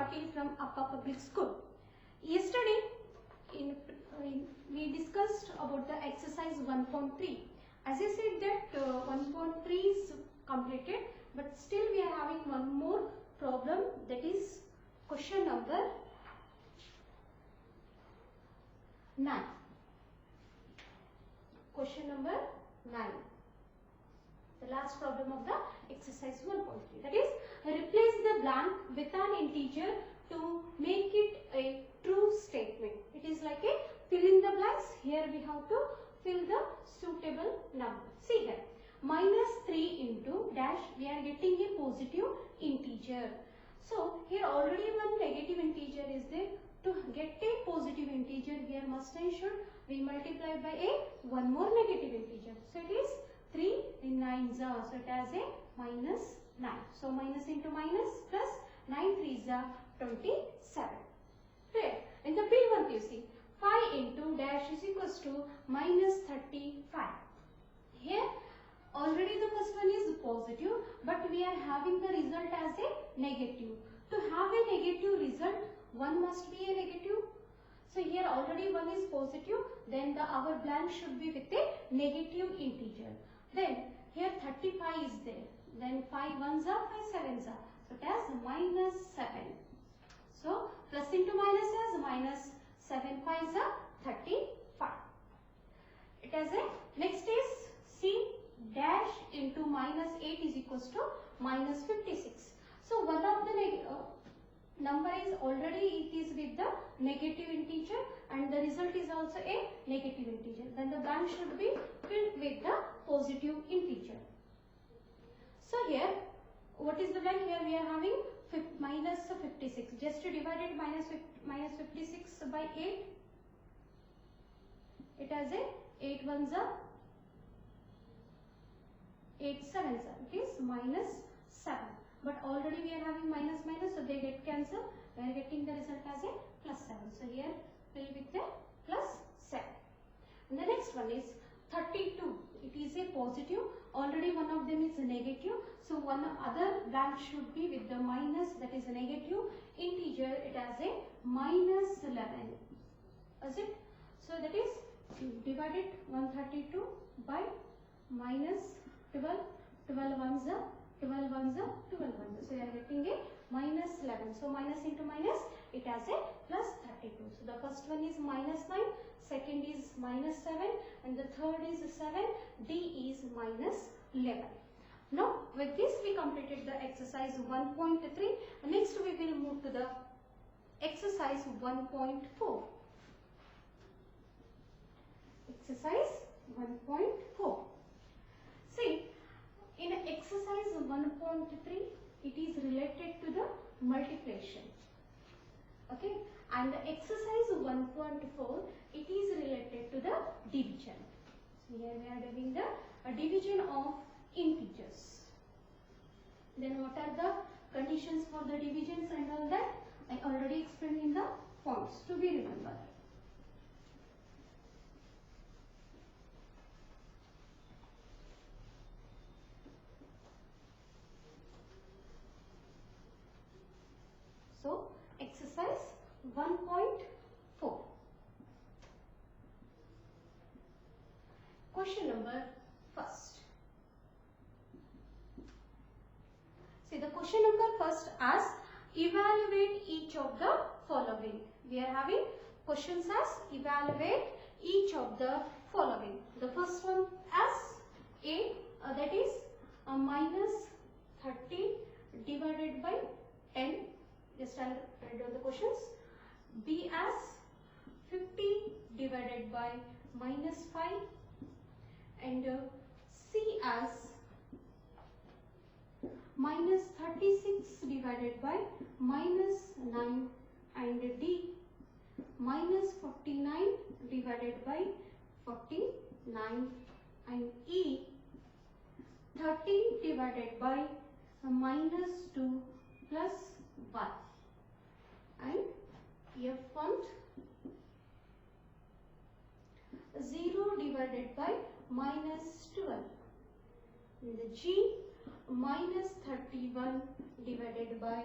Patil from Appa Public School. Yesterday we discussed about the exercise 1.3. As I said that 1.3 is completed, but still we are having one more problem, that is question number 9. Question number 9. The last problem of the exercise 1.3, that is replace the blank with an integer to make it a true statement. It is like a fill in the blanks. Here we have to fill the suitable number. See here, minus 3 into dash, we are getting a positive integer. So here already one negative integer is there. To get a positive integer, here must and should we multiply by a one more negative integer. So it is 3 in 9s are, so it has a minus 9. So minus into minus plus 9 3s are 27. Clear? In the P1 you see 5 into dash is equals to minus 35. Here already the first one is positive, but we are having the result as a negative. To have a negative result, one must be a negative. So here already one is positive, then our blank should be with a negative integer. Then here 35 is there. Then 5 1s are, 5 7s are. So it has minus 7. So plus into minus has minus 7 5s are 35. It has a next is C dash into minus 8 is equals to minus 56. So one of the number is already it is with the negative integer and the result is also a negative integer. Then the blank should be filled with the positive integer. So here what is the blank? Here we are having minus 56. Just to divide it, minus 56 by 8. It has a 8 1s are, 8 7s are. It is minus 7. But already we are having minus minus, so they get cancelled. We are getting the result as a plus 7. So here fill with the plus 7. And the next one is 32. It is a positive. Already one of them is a negative. So one other blank should be with the minus, that is a negative integer. It has a minus 11. Is it? So that is divided 132 by minus 12. 12 ones are 12 ones are 12 ones. So you are getting a minus 11. So minus into minus, it has a plus 32. So the first one is minus 9, second is minus 7, and the third is 7. D is minus 11. Now with this we completed the exercise 1.3. Next we will move to the exercise 1.4. Exercise 1.4. See, in exercise 1.3, it is related to the multiplication. Okay, and the exercise 1.4, it is related to the division. So here we are doing the division of integers. Then what are the conditions for the divisions and all that? I already explained in the points to be remembered. So, exercise 1.4. Question number first. See, the question number first asks, evaluate each of the following. We are having questions as evaluate each of the following. The first one as A, that is minus 30 divided by 10. Just I'll write down the questions. B as 50 divided by minus 5, and C as minus 36 divided by minus 9, and D minus 49 divided by 49, and E 30 divided by minus 2 plus 1, and F font 0 divided by minus 12, and the G minus 31 divided by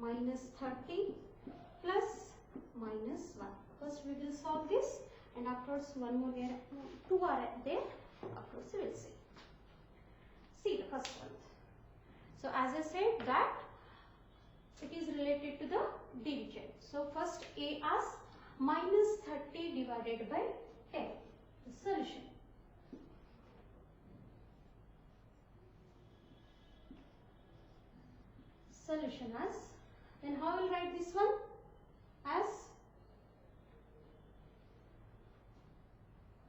minus 30 plus minus 1. First we will solve this, and afterwards one more there, 2 are there, afterwards we will see. See the first one. So as I said that it is related to the division. So first A as minus 30 divided by 10. The solution. Solution as, then how will write this one? As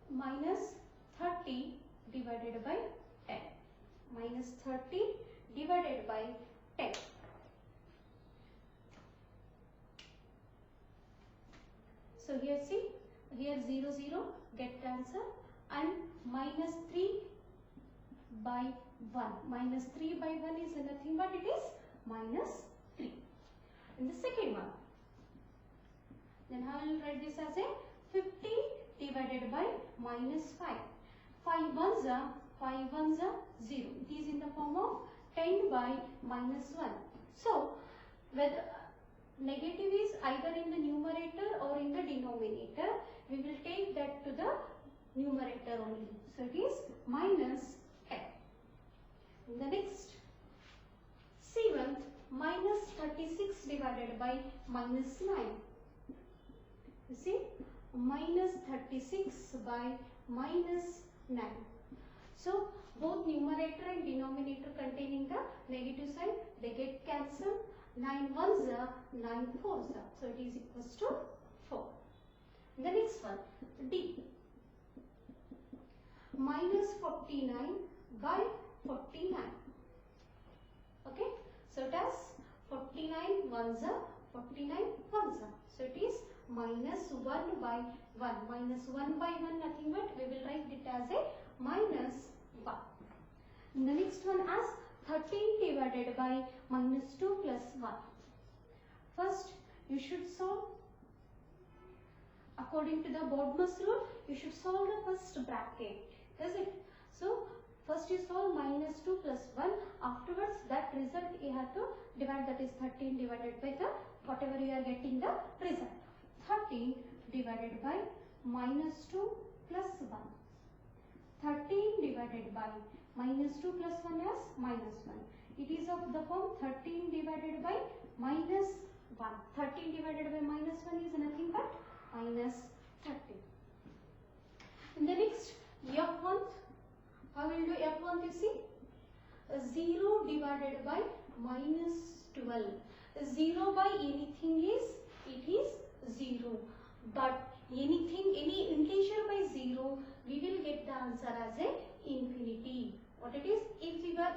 minus 30 divided by 10. Minus 30 divided by 10. So here see, here 0, 0, get the answer, and minus 3 by 1. Minus 3 by 1 is nothing but it is minus 3. And the second one, then how will write this as a 50 divided by minus 5. 5 ones are 0. It is in the form of 10 by minus 1. So whether negative is either in the numerator or in the denominator, we will take that to the numerator only. So it is minus 10. The next, C1 minus 36 divided by minus 9. You see, minus 36 by minus 9. So both numerator and denominator containing the negative sign, they get cancelled. 9 ones are 9 fours are. So it is equals to 4. The next one, D. Minus 49 by 49. Okay. So it has 49 ones are 49 ones are. So it is minus 1 by 1. Minus 1 by 1 nothing but we will write it as a minus 1. The next one as 13 divided by minus 2 plus 1. First you should solve according to the Bodmer's rule. You should solve the first bracket, is it? So first you solve minus 2 plus 1. Afterwards that result you have to divide, that is 13 divided by the whatever you are getting the result. 13 divided by minus 2 plus 1. 13 divided by minus 2 plus 1 as minus 1. It is of the form 13 divided by minus 1. 13 divided by minus 1 is nothing but minus 30. In the next, F1, how will do F1 you see? 0 divided by minus 12. 0 by anything is, it is 0. But anything, any integer by 0, we will get the answer as a infinity. What it is? If we were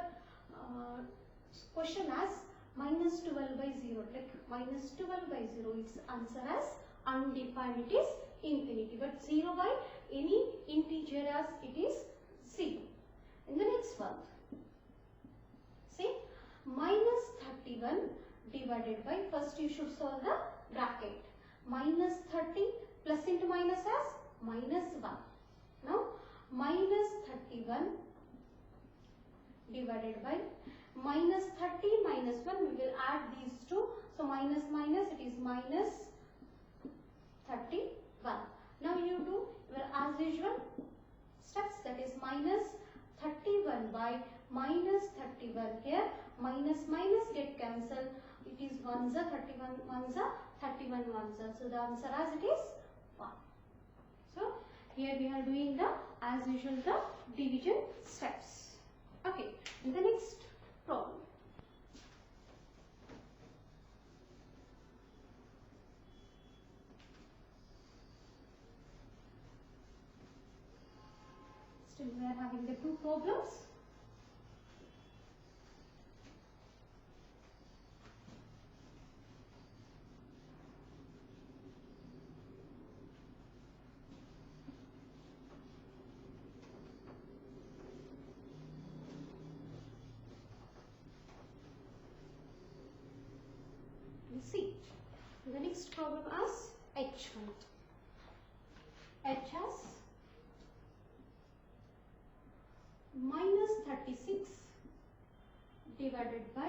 question as minus 12 by 0, like minus 12 by 0, its answer as undefined, it is infinity. But 0 by any integer as it is 0. In the next one, see, minus 31 divided by, first you should solve the bracket. Minus 30 plus into minus as minus 1. Now minus 31 divided by minus 30 minus 1, we will add these two. So minus minus, it is minus 31. Now you do your as usual steps, that is minus 31 by minus 31. Here minus minus get cancelled. It is 1s are 31 1s are 31 1s are. So the answer as it is 1. So here we are doing the as usual the division steps. Okay. In the next problem, still we are having the two problems. See, the next problem as H1. H as minus 36 divided by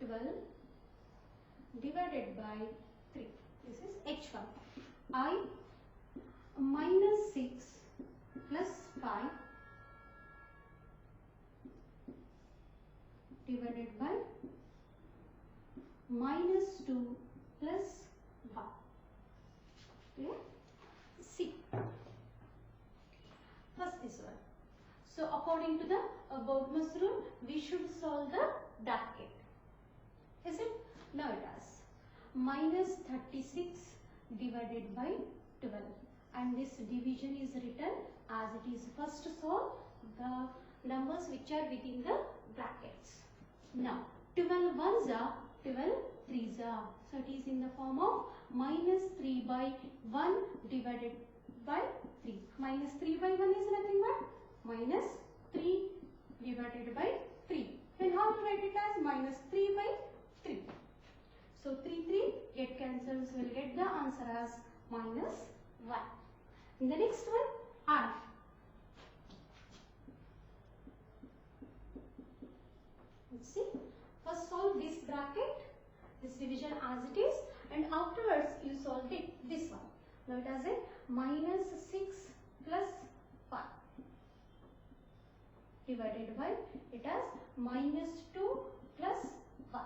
12 divided by 3. This is h1. I minus 6 plus 5 divided by minus 2 plus 1. Clear? See. First this one. So according to the Bodmer's rule, we should solve the bracket. Is it? Now it is minus 36 divided by 12, and this division is written as it is. First solve the numbers which are within the brackets. Now 12 ones are 12 threes are. So it is in the form of minus 3 by 1 divided by 3. Minus 3 by 1 is nothing but minus 3 divided by 3. Then how to write it as minus 3 by 3. So 3 get cancels, will get the answer as minus 1. In the next one, I. Let's see. First solve this bracket, this division as it is, and afterwards you solve it this one. Now it has a minus 6 plus 5 divided by, it has minus 2 plus 1.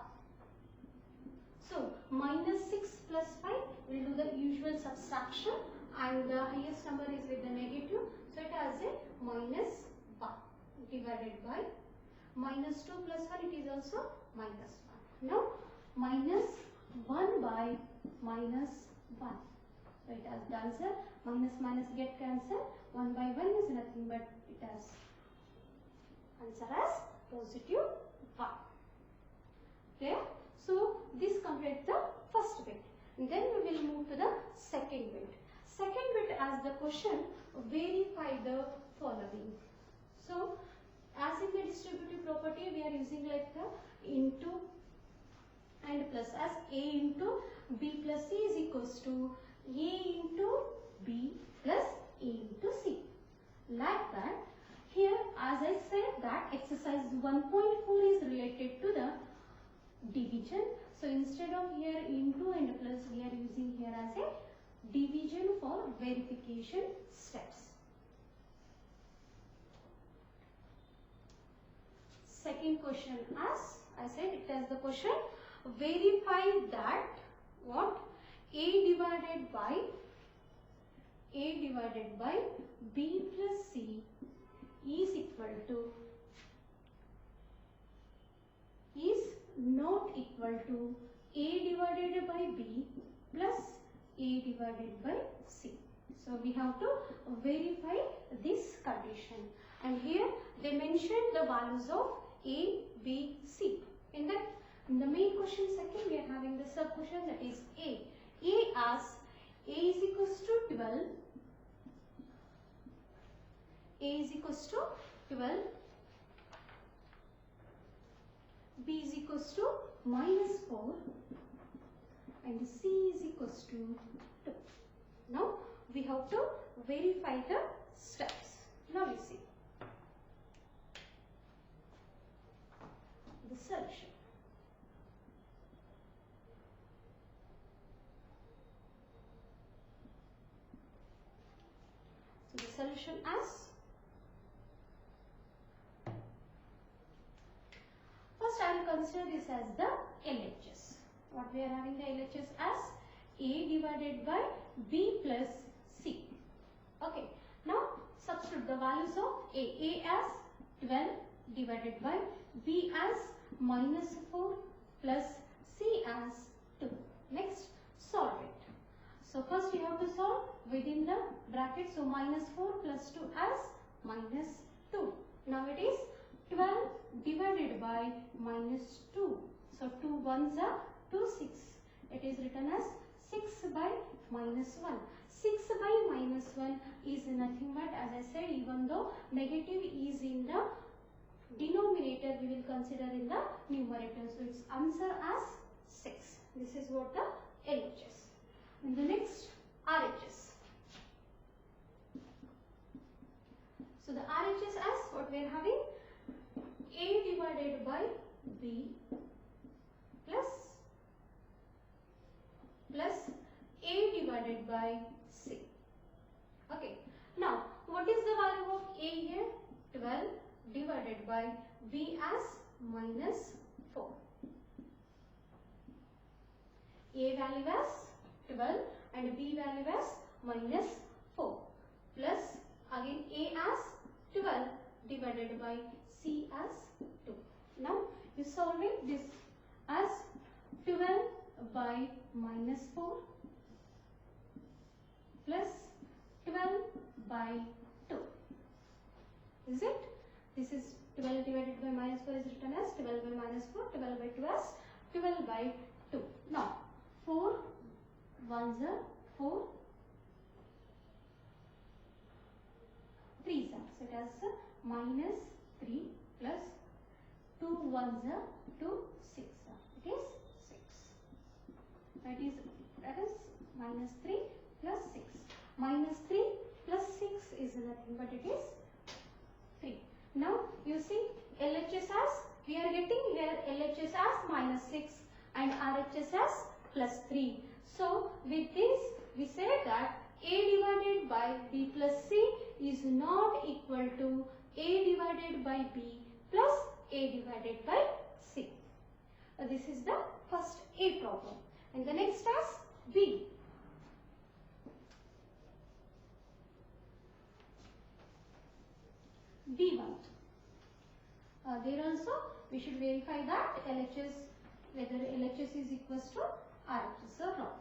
So minus 6 plus 5, we will do the usual subtraction, and the highest number is with the negative. So it has a minus 1 divided by minus 2 plus 1, it is also minus 1. Now minus 1 by minus 1. So it has the answer, minus minus get cancelled, 1 by 1 is nothing but it has answer as positive 1. Clear? So this completes the first bit. And then we will move to the second bit. Second bit as the question, verify the following. So as in the distributive property, we are using like the into and plus, as a into b plus c is equals to a into b plus a into c. Like that, here as I said that exercise 1.4 is related to the division. So instead of here into and plus, we are using here as a division for verification steps. Second question, as I said, it has the question, verify that what a divided by b plus c is equal to, is not equal to a divided by b plus a divided by c. So we have to verify this condition, and here they mentioned the values of a, b, c. In the main question second, we are having the sub question, that is a. A as a is equals to 12. A is equals to 12. B is equals to minus 4. And C is equals to 2. Now we have to verify the steps. Now we see the solution. So the solution as, first I will consider this as the LHS. What we are having the LHS as a divided by b plus c. Okay. Now substitute the values of a as 12 divided by b as minus 4 plus c as 2. Next, solve it. So first you have to solve within the bracket. So minus 4 plus 2 as minus 2. Now it is 12 divided by minus 2. So 2 ones are 2, 6. It is written as 6 by minus 1. 6 by minus 1 is nothing but, as I said, even though negative is in the denominator, we will consider in the numerator. So its answer as 6. This is what the LHS. And the next, RHS. So the RHS as what we are having, a divided by b plus divided by C. Okay. Now, what is the value of A here? 12 divided by B as minus 4. A value as 12 and B value as minus 4 plus again A as 12 divided by C as 2. Now, you solve it this as 12 by minus 4 plus 12 by 2. Is it? This is 12 divided by minus 4 is written as 12 by minus 4, 12 by 2 as 12 by 2. Now, 4 ones are 4, 3s are. So, it has minus 3 plus 2 ones are 2, 6 are. It is 6. That is minus 3 plus 6. Minus 3 plus 6 is nothing but it is 3. Now you see LHS as, we are getting here LHS as minus 6 and RHS as plus 3. So with this we say that A divided by B plus C is not equal to A divided by B plus A divided by C. This is the first A problem. And the next as B. B1. There also we should verify that LHS, whether LHS is equals to RHS or not.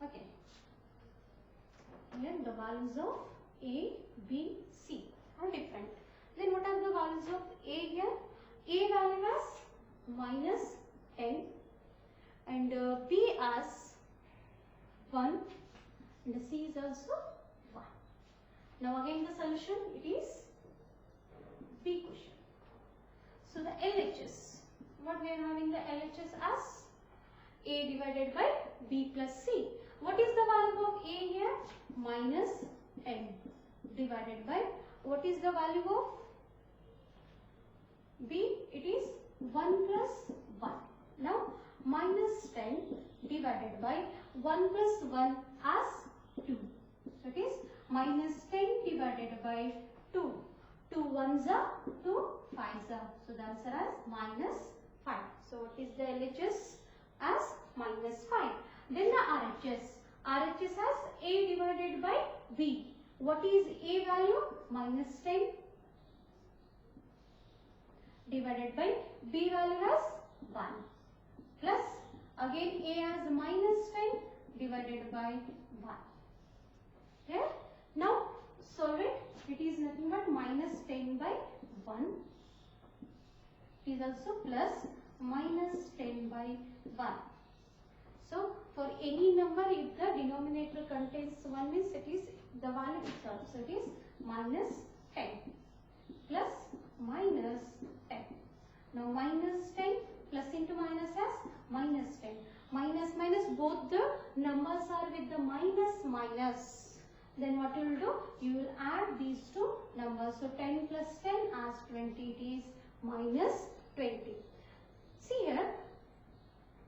Okay. Here the values of A, B, C are different. Then what are the values of A here? A value as minus 10 and B as 1 and C is also 1. Now again the solution, it is B question. So the LHS, what we are having the LHS as A divided by B plus C. What is the value of A here? Minus n divided by, what is the value of B? It is 1 plus 1. Now minus 10 divided by 1 plus 1 as 2. So it is minus 10 divided by 2. 2 ones are 2 5s are. So the answer is minus 5. So what is the LHS? As minus 5. Then the RHS. RHS has A divided by B. What is A value? Minus 10 divided by B value as 1 plus again A as minus 10 divided by 1. Here now solve it. It is nothing but minus 10 by 1. It is also plus minus 10 by 1. So for any number, if the denominator contains 1 means it is the value itself. So it is minus 10 plus minus 10. Now minus 10 plus into minus as minus 10. Minus minus, both the numbers are with the minus. Then what you will do? You will add these two numbers. So 10 plus 10 as 20, it is minus 20. See here,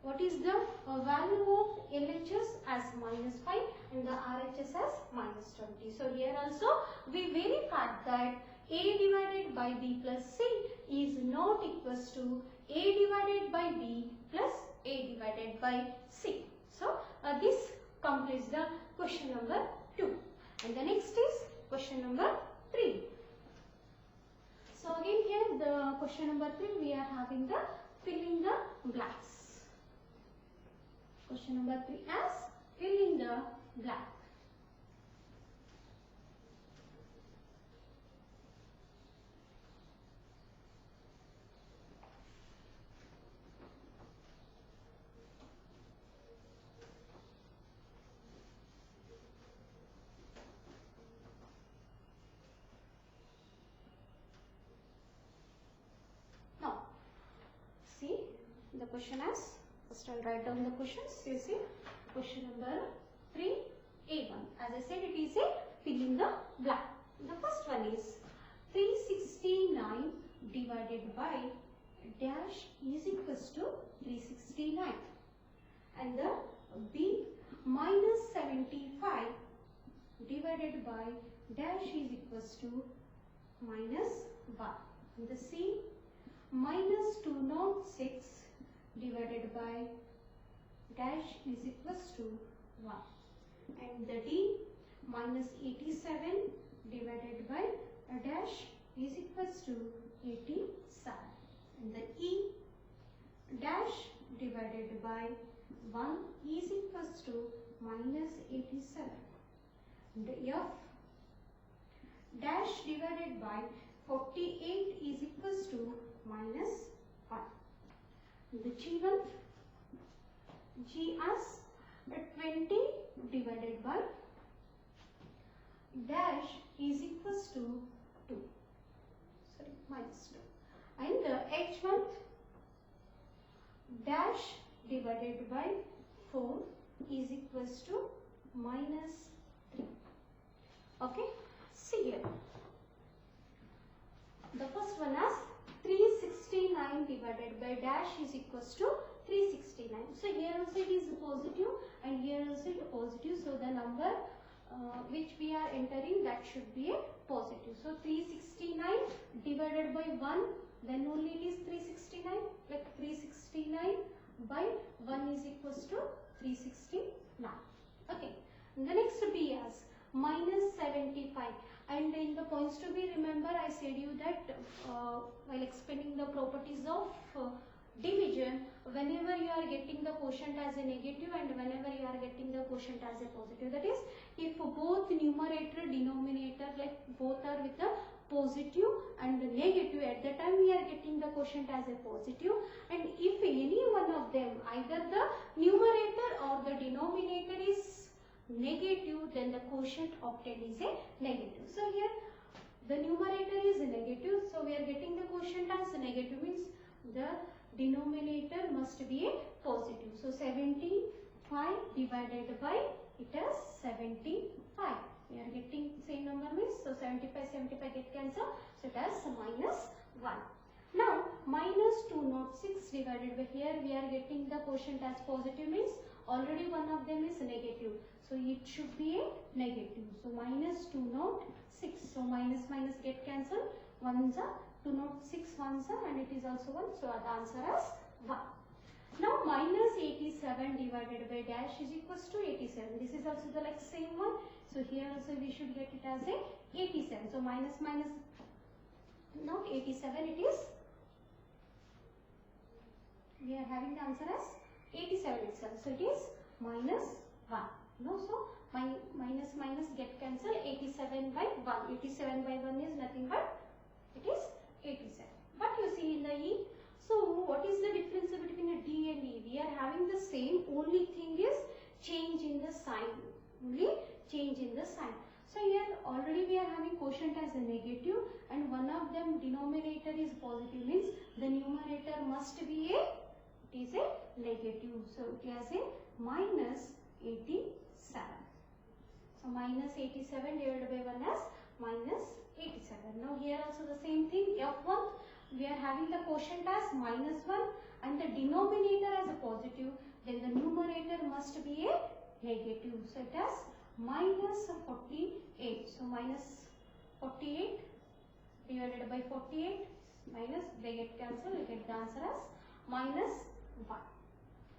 what is the value of LHS as minus 5 and the RHS as minus 20. So here also we verified that A divided by B plus C is not equals to A divided by B plus A divided by C. So this completes the question number 2. And the next is question number 3. So again here the question number 3 we are having the fill in the blanks. Question number 3 as fill in the blank. Now see the question as, first I'll write down the questions. You see question number 3A1. As I said, it is a fill in the blank. The first one is 369 divided by dash is equals to 369, and the B minus 75 divided by dash is equals to minus 1, and the C minus 206 divided by dash is equals to 1, and the D minus 87 divided by a dash is equals to 87, and the E dash divided by 1 is equals to minus 87, and the F dash divided by 48 is equals to minus 1. The G1, G as 20 divided by dash is equals to 2, sorry, minus 2, and the H1 dash divided by 4 is equals to minus 3. Okay, see here. The first one is 369 divided by dash is equals to 369. So here also it is positive and here also it is positive. So the number which we are entering, that should be a positive. So 369 divided by 1, then only it is 369. Like 369 by 1 is equals to 369. Okay. And the next B is minus 75. And in the points to be, remember I said you that while explaining the properties of division, whenever you are getting the quotient as a negative and whenever you are getting the quotient as a positive, that is if both numerator denominator like both are with the positive and the negative, at that time we are getting the quotient as a positive, and if any one of them, either the numerator or the denominator is negative, then the quotient obtained is a negative. So here the numerator is negative, so we are getting the quotient as a negative, means the denominator must be a positive. So 75 divided by it is 75. We are getting same number, means so 75 get cancelled, so it has minus 1. Now minus 206 divided by, here we are getting the quotient as positive, means already one of them is negative, so it should be a negative. So minus 206, so minus get cancelled, 1s are 206 1s are, and it is also 1, so the answer is 1. Now minus 87 divided by dash is equals to 87. This is also the like same one. So here also we should get it as a 87. So minus not 87, it is, we are having the answer as 87 itself. So it is minus 1. No, so minus get cancelled, 87 by 1. 87 by 1 is nothing but it is 87. But you see in the E, so what is the difference between a D and E? We are having the same, only thing is change in the sign. Only change in the sign. So here already we are having quotient as a negative and one of them denominator is positive, means the numerator must be a, it is a negative. So it has a minus 87. So minus 87 divided by 1 is minus 87. Now here also the same thing, F1, we are having the quotient as minus 1 and the denominator as a positive, then the numerator must be a negative. So it has minus 48. So minus 48 divided by 48, minus, they get cancelled, we get the answer as minus 1.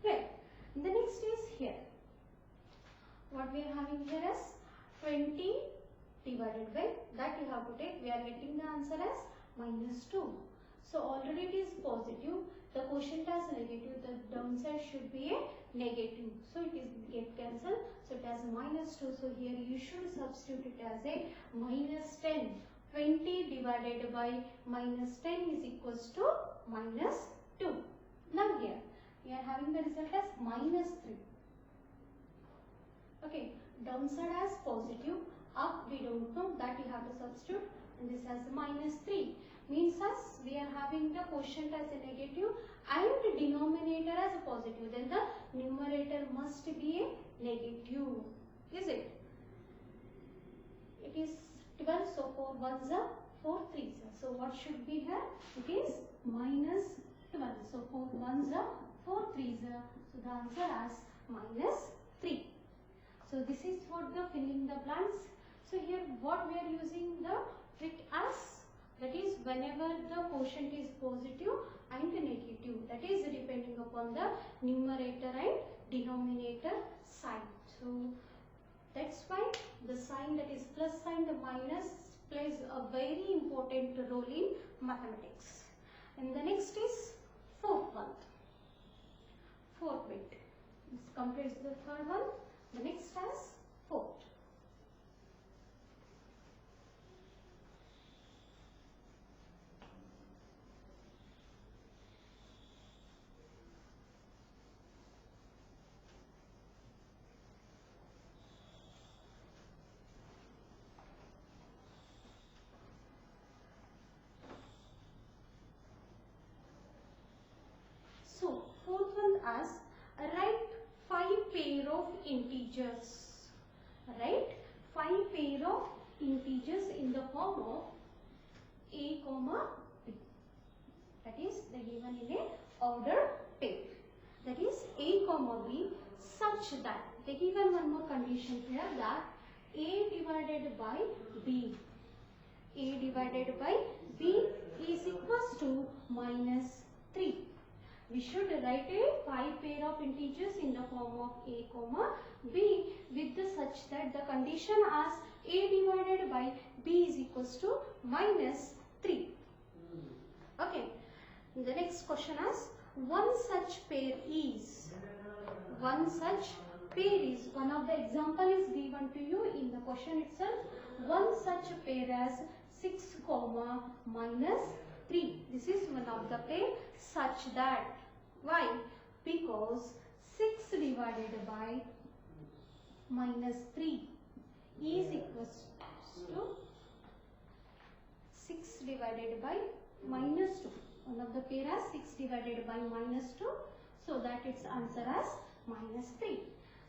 Right. The next is here. What we are having here is 20 divided by, that you have to take, we are getting the answer as minus 2. So already it is positive, the quotient as negative, the downside should be a negative. So it is get cancelled, so it has minus 2. So here you should substitute it as a minus 10. 20 divided by minus 10 is equals to minus 2. Now here we are having the result as minus 3. Okay, downside as positive, up we don't know, that you have to substitute, and this as minus 3. Means as we are having the quotient as a negative and the denominator as a positive, then the numerator must be a negative, is it? It is 12, so 4 1s are 4 3s are. So what should be here? It is minus 12. So 4 1s are, 4 3s are. So the answer as minus 3. So this is for the filling the blanks. So here what we are using the trick as, that is whenever the quotient is positive and negative, that is depending upon the numerator and denominator sign. So that's why the sign, that is plus sign, the minus plays a very important role in mathematics. And the next is fourth one. Fourth bit. This completes the third one. The next has fourth. So fourth one as write 5 pair of integers. Write 5 pair of integers in the form of a comma b. That is the given in a order pair. That is a comma b such that they given one more condition here, that a divided by b. A divided by b is equals to minus 3. We should write a 5 pair of integers in the form of a comma b with the such that the condition as a divided by b is equals to minus 3. Okay. The next question is one such pair is. One such pair is. One of the example is given to you in the question itself. One such pair as 6 comma minus 3. This is one of the pair such that. Why? Because 6 divided by minus 3 is equals to 6 divided by minus 2. One of the pair as 6 divided by minus 2. So that its answer as minus 3.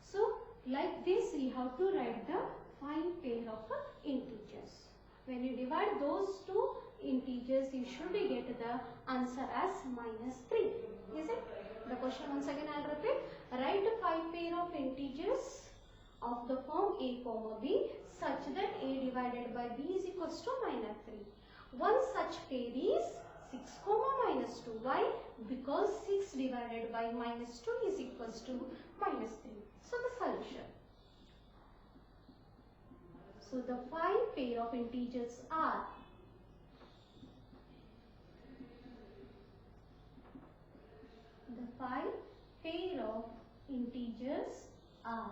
So like this we have to write the 5 pair of integers. When you divide those two integers, you should get the answer as minus 3. Is it? The question once again I will repeat. Write 5 pair of integers of the form a comma b such that a divided by b is equals to minus 3. One such pair is 6 comma minus 2. Why? Because 6 divided by minus 2 is equals to minus 3. So the solution. So the 5 pair of integers are the 5 pair of integers are.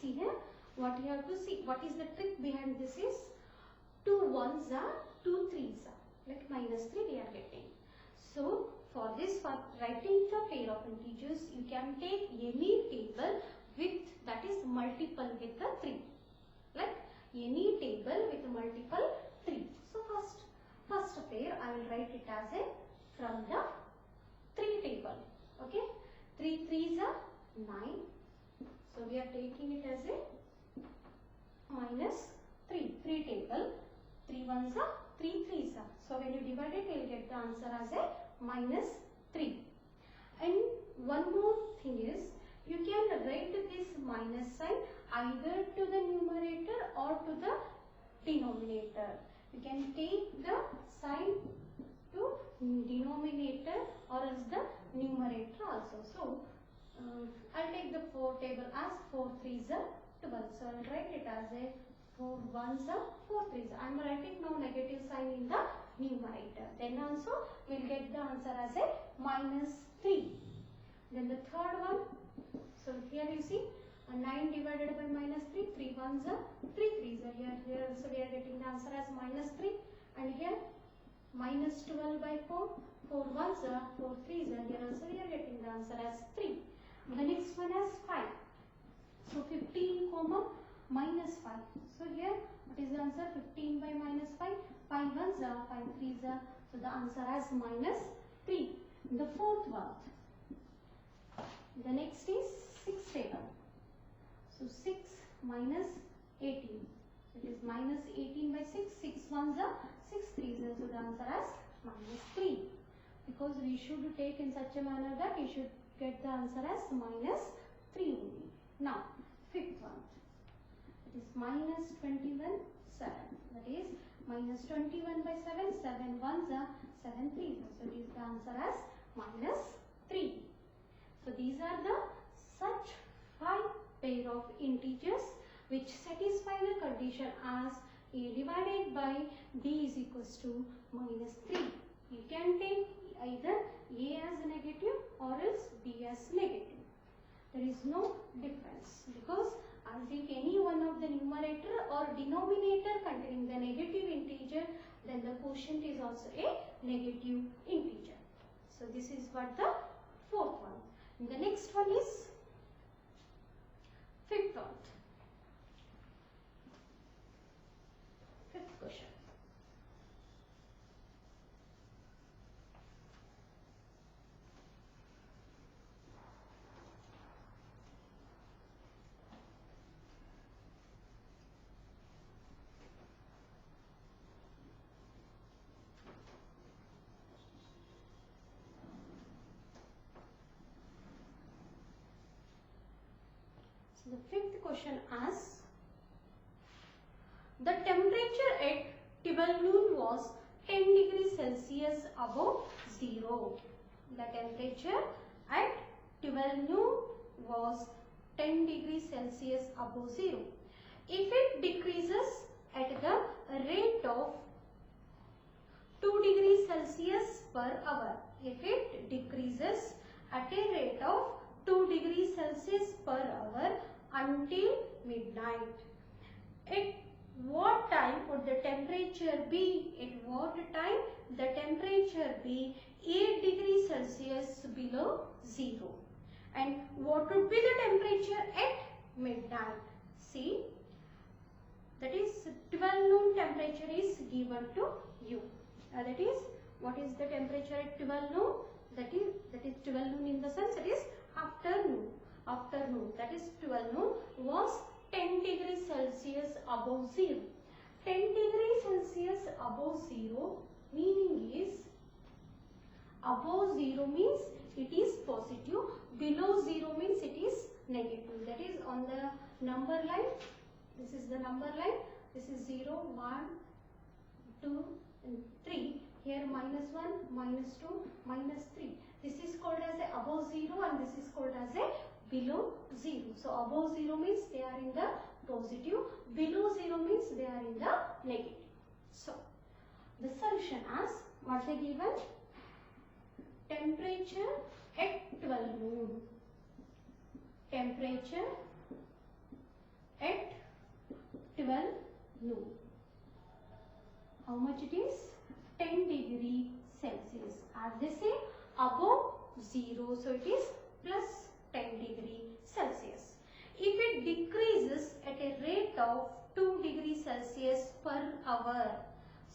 See here, what you have to see, what is the trick behind this is 2 1s are, 2 3s are, like minus 3 we are getting. So for this, for writing the pair of integers, you can take any table with, that is multiple with the 3. Like any table with multiple 3. So first pair I will write it as a from the 3 table. Okay, 3 3s are 9. So we are taking it as a minus 3 table. 3 1s are, 3 3s are. So when you divide it, you will get the answer as a minus 3. And one more thing is, you can write this minus sign either to the numerator or to the denominator. You can take the sign to denominator or else the numerator also. So I'll take the 4 table as 4 3s are 12. So I'll write it as a 4 1s are, 4 3s. I am writing now negative sign in the numerator. Then also we'll get the answer as a minus 3. Then the third one. So here you see 9 divided by minus 3. 3 1s are, 3 3s are. Here also we are getting the answer as minus 3. And here minus 12 by 4. 4 1s are, 4 3s are. Here also we are getting the answer as 3. The next one is 5. So 15 comma minus 5. So here what is the answer? 15 by minus 5. 5 1s are, 5 3s are. So the answer as minus 3. The fourth one. The next is 6 table. So 6 minus 18. It is minus 18 by 6. 6 1s are, 6 3s the answer as -3, because we should take in such a manner that you should get the answer as -3 only. Now, fifth one, it is -21 7. That is -21 by 7. 7 ones are 7 3s. So it is the answer as -3. So these are the such 5 pair of integers which satisfy the condition as a divided by b is equals to -3. You can take either a as negative or else b as negative. There is no difference, because as if any one of the numerator or denominator containing the negative integer, then the quotient is also a negative integer. So this is what the fourth one. And the next one is fifth one. Fifth question. So the fifth question asks, the temperature at 12 noon was 10 degrees Celsius above 0. The temperature at 12 noon was 10 degrees Celsius above 0. If it decreases at the rate of 2 degrees Celsius per hour, if it decreases at a rate of 2 degrees Celsius per hour until midnight, at what time would the temperature be? At what time the temperature be 8 degrees Celsius below 0? And what would be the temperature at midnight? See, that is 12 noon temperature is given to you. That is, what is the temperature at 12 noon? That is 12 noon in the sense it is afternoon. Afternoon, that is 12 noon was 10 degrees Celsius above 0. 10 degrees Celsius above 0 meaning is, above 0 means it is positive, below 0 means it is negative. That is on the number line, this is the number line, this is 0, 1, 2 and 3. Here -1, -2, -3. This is called as a above 0 and this is called as a below 0. So above 0 means they are in the positive, below 0 means they are in the negative. So the solution as what they given? Temperature at 12 noon. Temperature at 12 noon. How much it is? 10 degree Celsius. As they say above 0, so it is plus 10 degree Celsius. If it decreases at a rate of 2 degrees Celsius per hour,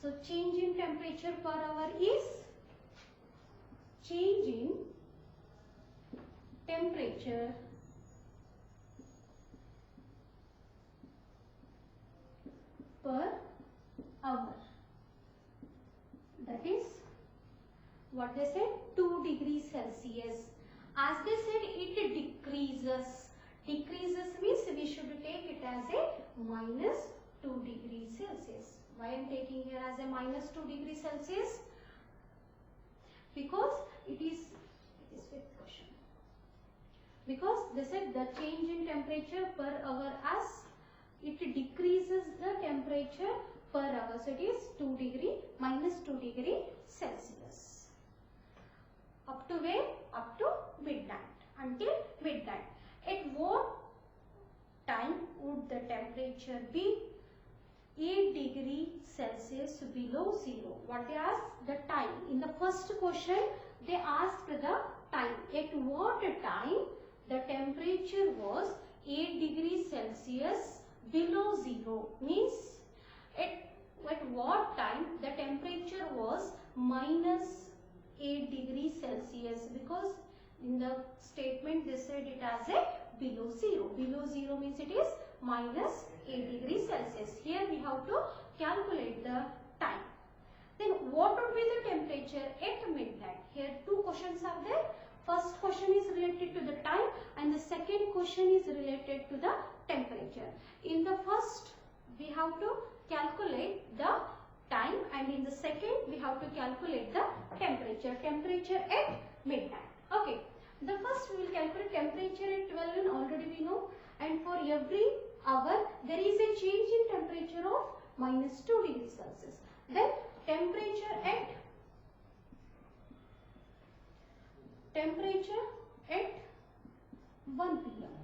so change in temperature per hour is, change in temperature per hour, that is what they said 2 degrees Celsius. As they said it decreases. Decreases means we should take it as a -2 degrees Celsius. Why I am taking here as a -2 degrees Celsius? Because it is fifth question. Because they said the change in temperature per hour as it decreases the temperature per hour. So it is -2 degree Celsius. Up to where? Up to midnight. Until midnight. At what time would the temperature be 8 degree Celsius below 0? What they asked? The time. In the first question, they asked the time. At what time the temperature was 8 degrees Celsius below 0? Means at what time the temperature was -8 degrees Celsius, because in the statement they said it as a below 0. Below 0 means it is -8 degrees Celsius. Here we have to calculate the time. Then what temperature at midnight. Here two questions are there. First question is related to the time and the second question is related to the temperature. In the first we have to calculate the time and in the second we have to calculate the temperature. Temperature at midnight. Okay. The first we will calculate temperature at 12 noon, already we know, and for every hour there is a change in temperature of -2 degrees Celsius. Then temperature at 1 p.m.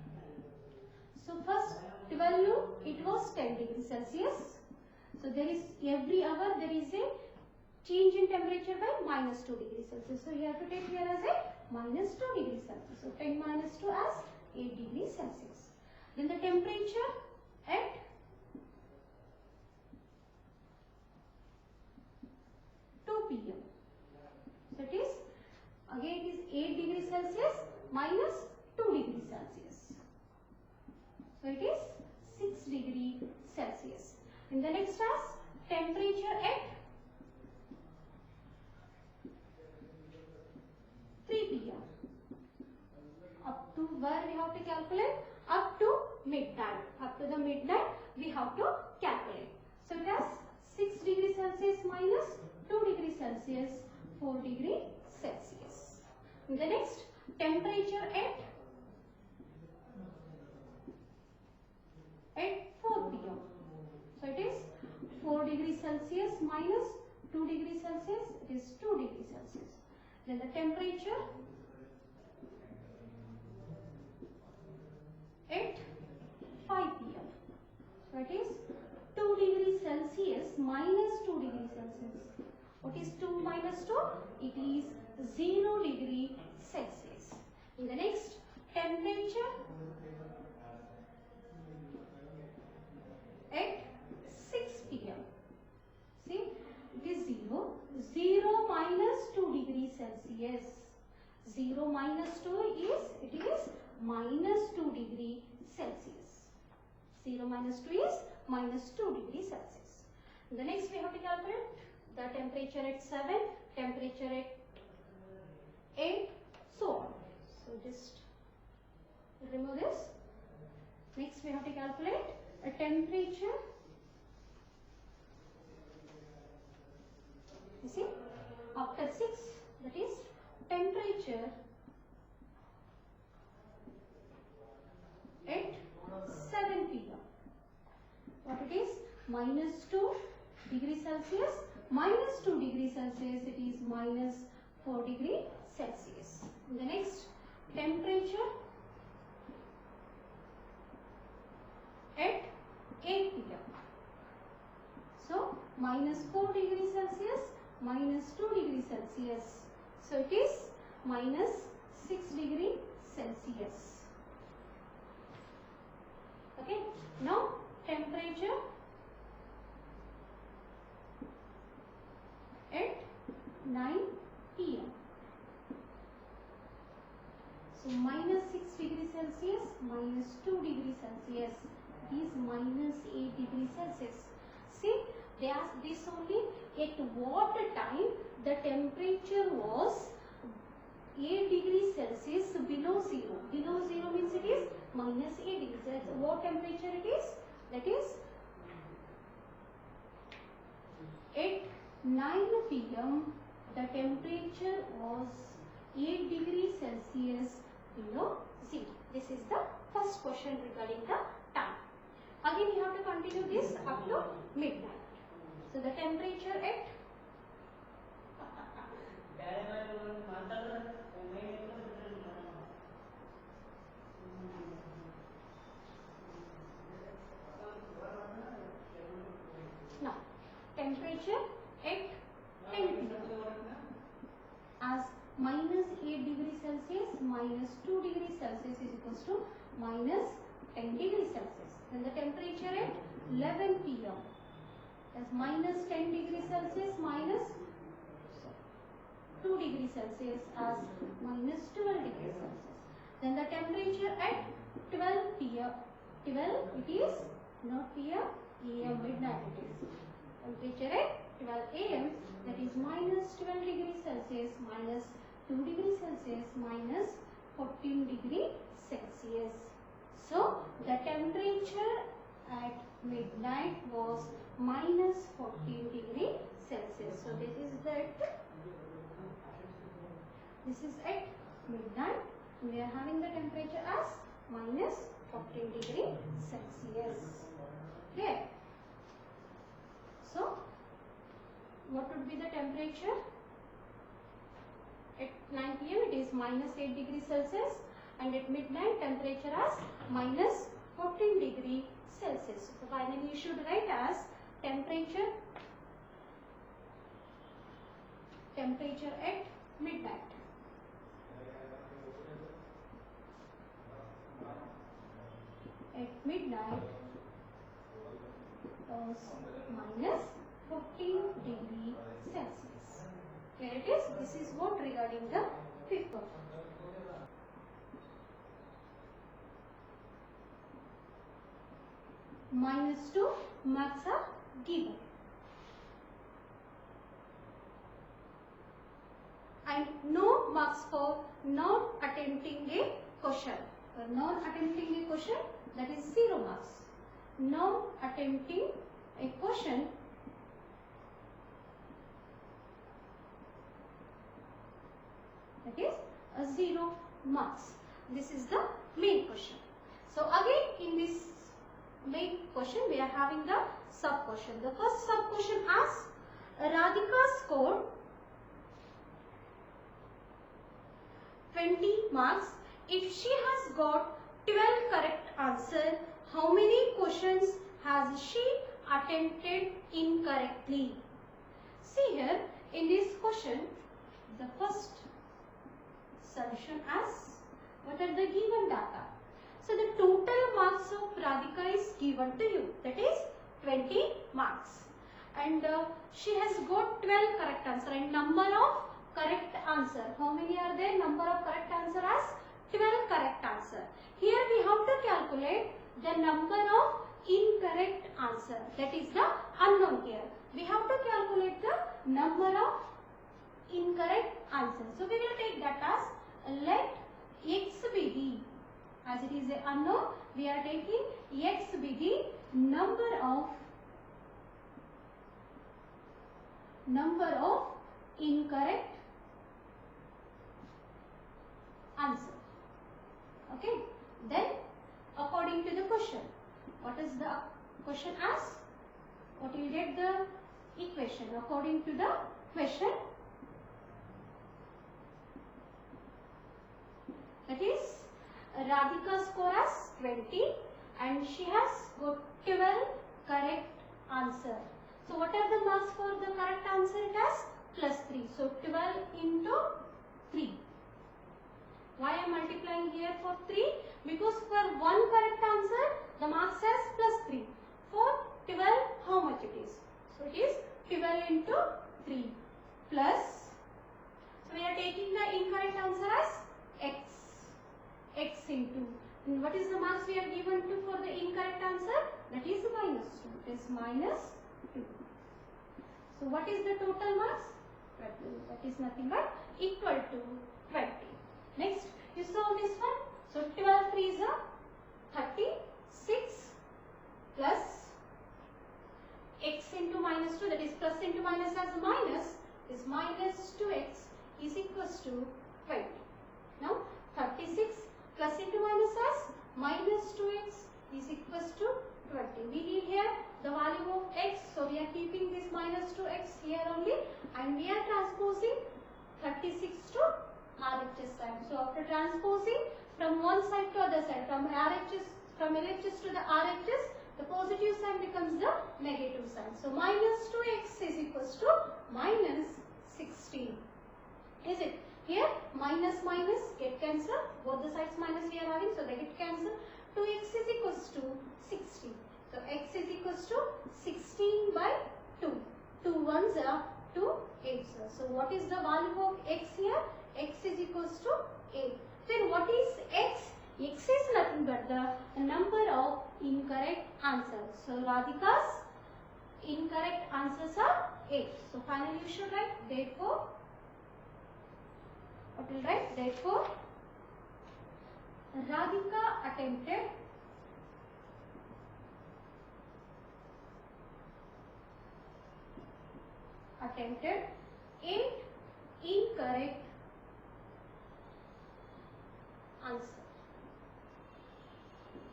So first 12 noon it was 10 degrees Celsius. So there is every hour there is a change in temperature by -2 degrees Celsius. So you have to take here as a -2 degrees Celsius. So 10 minus 2 as 8 degrees Celsius. Then the temperature at 2 p.m. So it is again it is 8 degrees Celsius minus 2 degrees Celsius. So it is 6 degree Celsius. And the next as temperature at 3 p.m. Up to where we have to calculate? Up to midnight. Up to the midnight we have to calculate. So it has 6 degrees Celsius minus 2 degrees Celsius, 4 degree Celsius. And the next temperature at 4 p.m. So it is 4 degrees Celsius minus 2 degrees Celsius, it is 2 degrees Celsius. Then the temperature at 5 p.m. So it is 2 degrees Celsius minus 2 degrees Celsius. What is 2 minus 2? It is 0 degree Celsius. In the next temperature at 6 p.m. See, it is 0. 0 minus 2 degrees Celsius. 0 minus 2 is, it is minus 2 degree Celsius. 0 minus 2 is minus 2 degree Celsius. The next we have to calculate the temperature at 7, temperature at 8, so on. So just remove this. Next we have to calculate a temperature. You see, after 6, that is temperature at 7 p.m. What it is? Minus 2 degrees Celsius, minus 2 degrees Celsius, it is minus 4 degree Celsius. The next temperature at 8 p.m. So minus 4 degrees Celsius, minus 2 degrees Celsius. So it is minus 6 degree Celsius. Okay. Now temperature at 9 p.m. So minus 6 degrees Celsius, minus 2 degrees Celsius, it is minus 8 degrees Celsius. See, they asked this only at what time the temperature was 8 degrees Celsius below 0. Below 0 means it is minus 8 degrees Celsius. What temperature it is? That is at 9 p.m. the temperature was 8 degrees Celsius below 0. This is the first question regarding the time. Again you have to continue this up to midnight. So the temperature at now temperature at 10 p.m. as minus 8 degrees Celsius minus 2 degrees Celsius is equals to minus 10 degrees Celsius. Then the temperature at 11 p.m. as minus 10 degrees Celsius minus 2 degrees Celsius as minus 12 degrees Celsius. Then the temperature at 12 p.m. 12 it is not p.m. a.m. midnight it is. Temperature at 12 a.m. that is minus minus 12 degrees Celsius minus 2 degrees Celsius minus 14 degree Celsius. So the temperature at midnight was minus 14 degree Celsius. So this is at midnight. We are having the temperature as minus 14 degree Celsius. Okay. So what would be the temperature? At 9 p.m. it is minus 8 degrees Celsius, and at midnight temperature as minus 14 degree Celsius. So finally you should write as temperature at midnight. At midnight was minus 14 degree Celsius. Here it is. This is what regarding the fifth one. Minus 2 marks are given. And no marks for not attempting a question. For not attempting a question, that is 0 marks. Not attempting a question, that is a 0 marks. This is the main question. So again in this main question we are having the sub question. The first sub question asks, Radhika scored 20 marks. If she has got 12 correct answer, how many questions has she attempted incorrectly? See here in this question, the first solution asks, what are the given data? So the total marks of Radhika is given to you, that is 20 marks, and she has got 12 correct answer, and number of correct answer, how many are there? Number of correct answer as 12 correct answer. Here we have to calculate the number of incorrect answer, that is the unknown here. We have to calculate the number of incorrect answer. So we will take that as, let x be the, as it is a unknown, we are taking x be the number of incorrect answer. Okay. Then according to the question, what is the question asked? What will get the equation according to the question? That is, Radhika score as 20 and she has got 12 correct answer. So what are the marks for the correct answer? It has plus 3. So 12 into 3. Why I am multiplying here for 3? Because for one correct answer the marks has plus 3. For 12 how much it is? So it is 12 into 3 plus. So we are taking the incorrect answer as x into. And what is the marks we are given to for the incorrect answer? That is minus 2. It is minus 2. So what is the total marks? That is nothing but equal to 20. Next, you solve this one. So 12 3 is 36 plus x into minus 2, that is plus into minus as minus, is minus 2x is equals to 20. Now 36 plus into minus as minus 2x is equals to 20. We need here the value of x, so we are keeping this minus 2x here only, and we are transposing 36 to RHS side. So after transposing from one side to other side, from LHS to the RHS, the positive sign becomes the negative sign. So minus 2x is equals to minus 16. Is it? Here minus minus get cancel, both the sides minus we are having, so they get cancel. 2x is equals to 16. So x is equals to 16 by 2. 2 ones are 2 8s. So what is the value of x here? X is equals to 8. Then what is x? X is nothing but the number of incorrect answers. So Radhika's incorrect answers are 8. So finally you should write therefore. What will write? Therefore, Radhika attempted attempted 8 incorrect answer.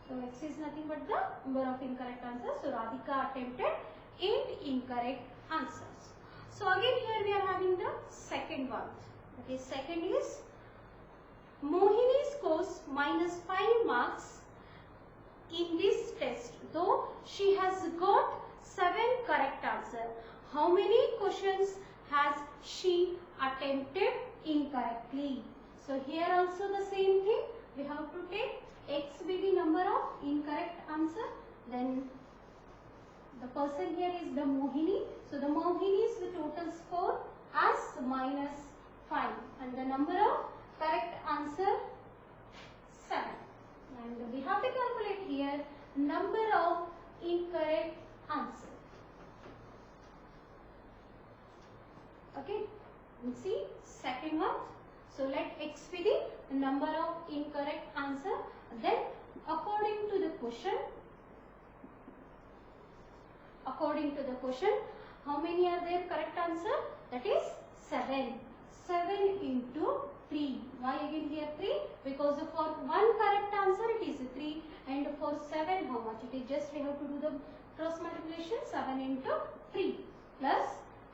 So X is nothing but the number of incorrect answers. So Radhika attempted 8 incorrect answers. So again here we are having the second one. That is, second is Mohini scores -5 marks in this test, though she has got 7 correct answers. How many questions has she attempted incorrectly? So here also the same thing. We have to take X be the number of incorrect answer. Then the person here is the Mohini. So the Mohini's the total score as -5 and the number of correct answer 7. And we have to calculate here number of incorrect answer. Okay, you see second one. So let X be the number of incorrect answer. Then according to the question, how many are there correct answer? That is 7. 7 into 3. Why again here 3? Because for one correct answer it is 3, and for 7 how much? It is just we have to do the cross multiplication. 7 into 3 plus,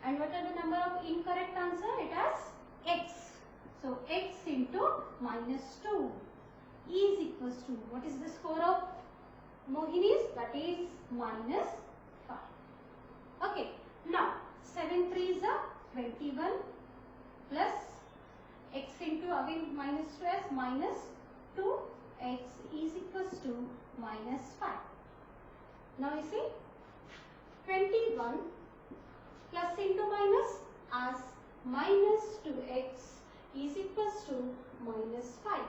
and what are the number of incorrect answer? It has X. So X into -2 is equals to, what is the score of Mohini's? That is -5. Okay, now 7 3s are 21 plus X into again -2 as -2, X is equals to -5. Now you see 21 plus into minus as -2x is equals to -5.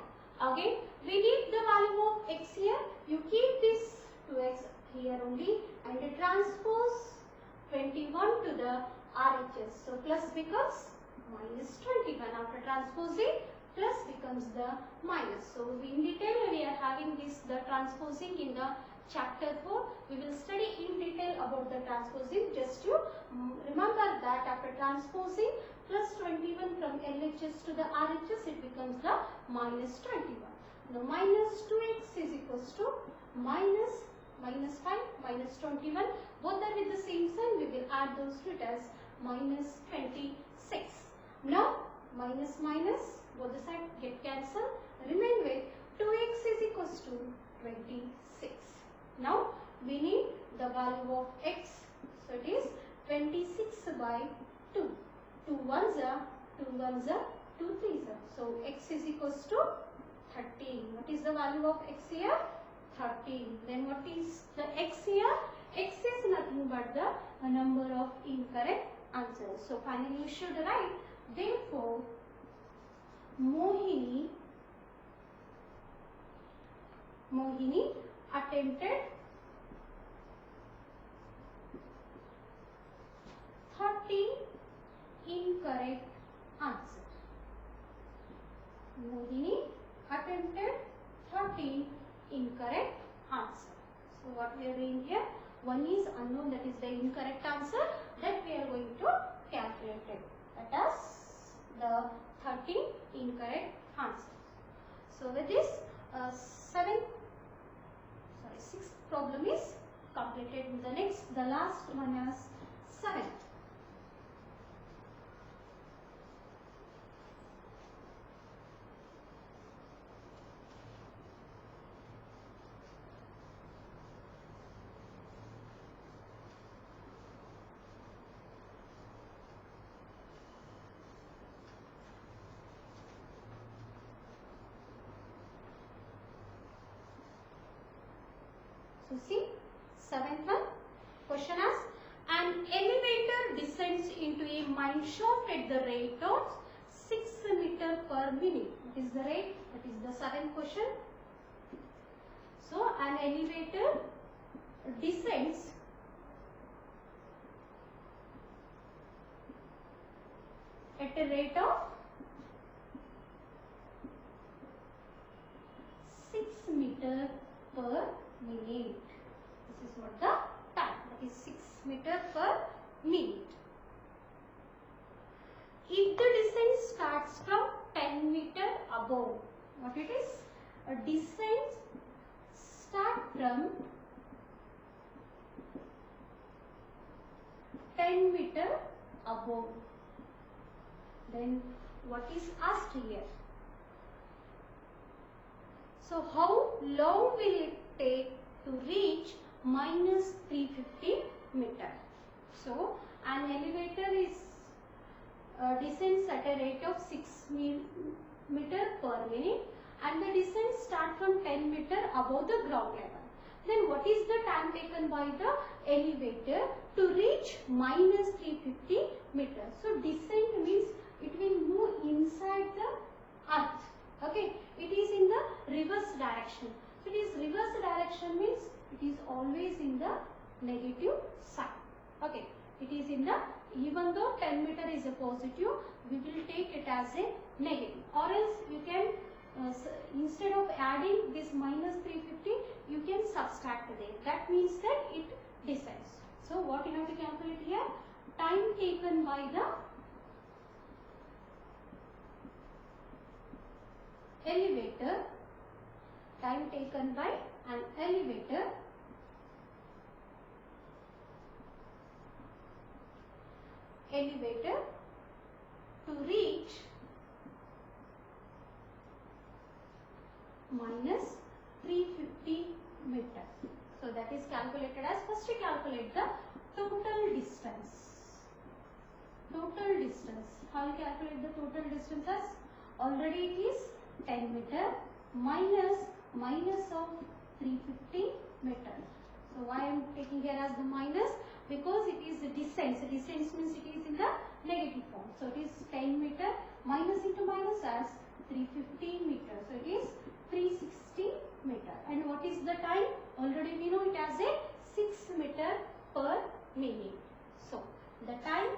Again we need the value of x here. You keep this 2x here only and transpose 21 to the RHS. So plus becomes -21. After transposing, plus becomes the minus. So in detail we are having this the transposing in the chapter 4. We will study in detail about the transposing. Just to remember that after transposing plus 21 from LHS to the RHS, it becomes the -21. Now minus 2x is equals to -5 -21. Both are with the same sign. We will add those two as -26. Now minus both the sides get cancelled. Remain with 2x is equals to 26. Now we need the value of x. So it is 26 by 2. 2 1s are 2 1s are 2 3s are. So x is equals to 13. What is the value of x here? 13. Then what is the x here? X is nothing but the number of incorrect answers. So finally you should write, therefore Mohini attempted 30 incorrect answer. Mohini attempted 30 incorrect answer. So what we are doing here? One is unknown, that is the incorrect answer, that we are going to calculate it. That is the 30 incorrect answer. So with this sixth problem is completed. The last one is 7th. So see, 7th one, question asks, an elevator descends into a mine shaft at the rate of 6 meters per minute. What is the rate? That is the 7th question. So an elevator descends at a rate of 6 meter per minute. This is what the time, that is 6 meter per minute. If the descent starts from 10 meter above, what it is? A descent start from 10 meter above. Then what is asked here? So how long will it take to reach minus 350 meter? So an elevator is descends at a rate of 6 meter per minute, and the descent start from 10 meter above the ground level. Then what is the time taken by the elevator to reach minus 350 meter? So descent means it will move inside the earth. Okay, it is in the reverse direction. So it is reverse direction means it is always in the negative sign. Okay, it is in the, even though 10 meter is a positive, we will take it as a negative, or else you can instead of adding this minus 350, you can subtract there. That means that it descends. So what you have to calculate here? Time taken by the elevator, time taken by an elevator to reach minus 350 meter. So that is calculated as, first we calculate the total distance. Total distance. How you calculate the total distance as? Already it is 10 meter minus of 350 meter. So why I am taking here as the minus? Because it is a descent. So descent means it is in the negative form. So it is 10 meter minus into minus as 350 meter. So it is 360 meter. And what is the time? Already we know it as a 6 meter per minute. So the time,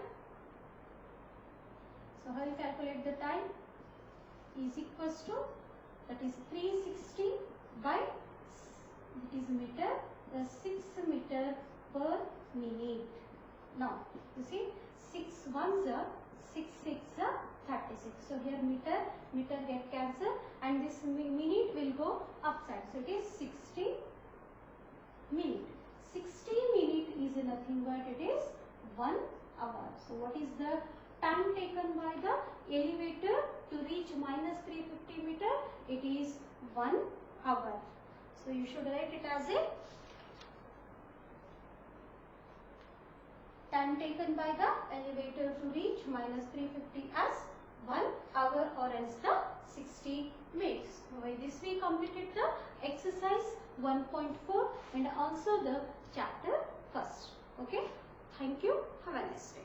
so how you calculate the time? Is equals to, that is 360 by, it is meter, the 6 meter per minute. Now you see 6 ones are 6 6 are 36. So here meter get cancelled, and this minute will go upside. So it is 60 minute. 60 minute is nothing but it is 1 hour. So what is the time taken by the elevator to reach minus 350 meter? It is 1 hour. So you should write it as a time taken by the elevator to reach minus 350 as 1 hour, or else the 60 minutes. By this we completed the exercise 1.4 and also the chapter first. Okay. Thank you. Have a nice day.